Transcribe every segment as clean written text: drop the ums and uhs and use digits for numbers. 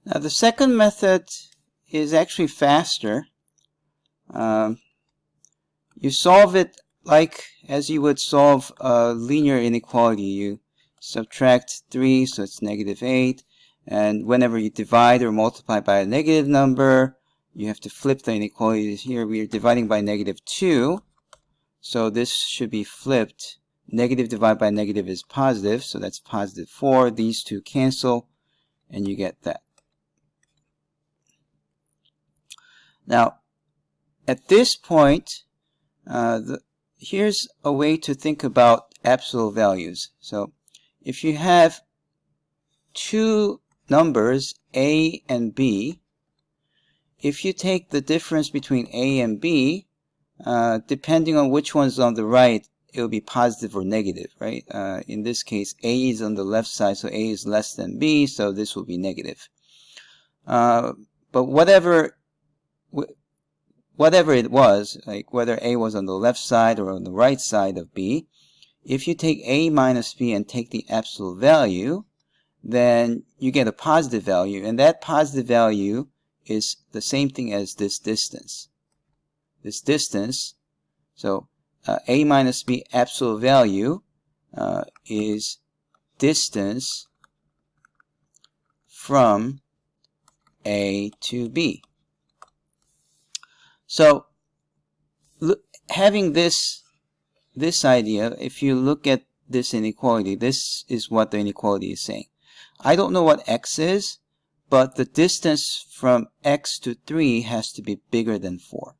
Now the second method is actually faster. You solve it like as you would solve a linear inequality. You subtract 3, so it's -8, and whenever you divide or multiply by a negative number, you have to flip the inequality. Here we are dividing by -2, so this should be flipped. Negative divided by negative is positive, so that's +4. These two cancel, and you get that. Now, at this point, here's a way to think about absolute values. So, if you have two numbers, A and B, if you take the difference between A and B, depending on which one's on the right, it will be positive or negative, right? In this case, A is on the left side, so A is less than B, so this will be negative. But whatever it was, like whether A was on the left side or on the right side of B, if you take A minus B and take the absolute value, then you get a positive value, and that positive value is the same thing as this distance. This distance, so A minus B absolute value is distance from A to B. So, having this idea, if you look at this inequality, this is what the inequality is saying. I don't know what x is, but the distance from x to 3 has to be bigger than 4.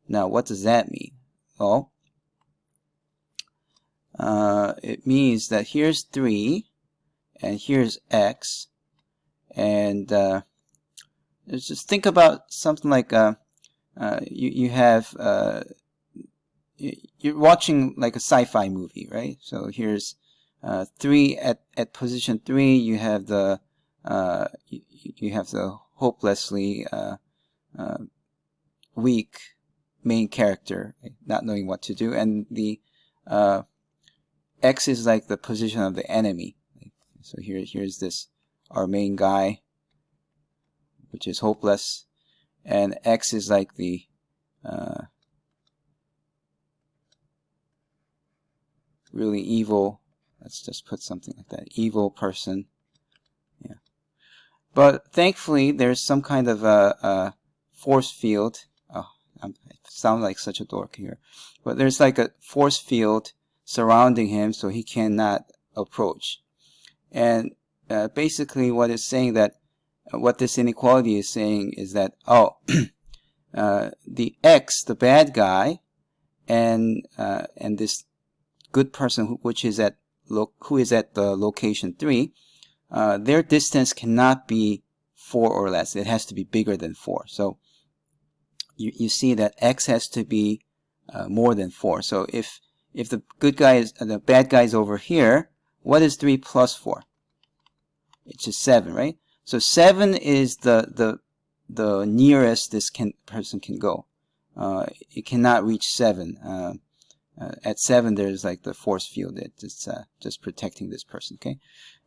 Now, what does that mean? Well, it means that here's 3, and here's x, and just think about something like you're watching like a sci-fi movie, right? So here's 3 at position 3. You have the hopelessly weak main character, right? Not knowing what to do, and the X is like the position of the enemy. So here's this our main guy, which is hopeless, and X is like the really evil. Let's just put something like that. Evil person. Yeah. But thankfully, there's some kind of a force field. Oh, I sound like such a dork here. But there's like a force field surrounding him, so he cannot approach. And basically, what it's saying that what this inequality is saying is that the X, the bad guy, and this good person who is at the location 3, their distance cannot be 4 or less. It has to be bigger than 4. So you see that X has to be more than 4. So if the good guy is the bad guy is over here, what is 3 plus 4? It's just 7, right? So 7 is the nearest this person can go. It cannot reach 7. At 7, there's like the force field. It's just protecting this person, okay?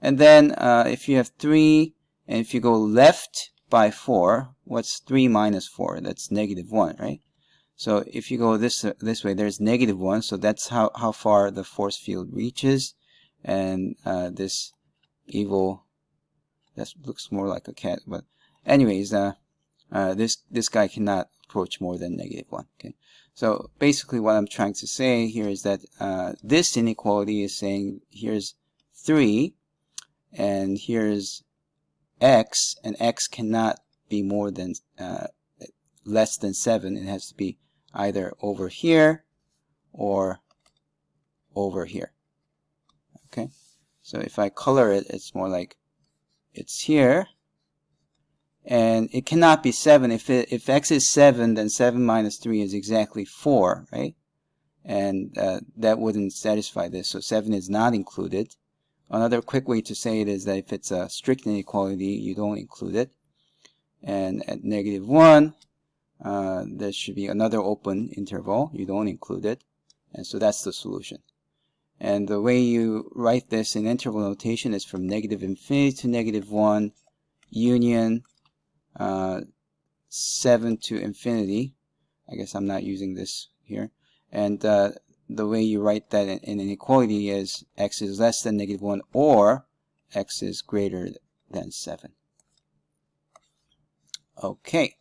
And then if you have 3, and if you go left by 4, what's 3 minus 4? That's -1, right? So if you go this way, there's -1, so that's how far the force field reaches. And this evil, that looks more like a cat, but anyways, this guy cannot approach more than -1, okay? So basically what I'm trying to say here is that this inequality is saying here's 3, and here's x, and x cannot be more than less than 7. It has to be either over here or over here. Okay, so if I color it, it's more like it's here, and it cannot be 7. If x is 7, then 7 minus 3 is exactly 4, right? And that wouldn't satisfy this, so 7 is not included. Another quick way to say it is that if it's a strict inequality, you don't include it. And at -1, there should be another open interval. You don't include it. And so that's the solution. And the way you write this in interval notation is from -infinity to -1. union 7 to infinity. I guess I'm not using this here. And the way you write that in inequality is x is less than -1 or x is greater than 7. Okay.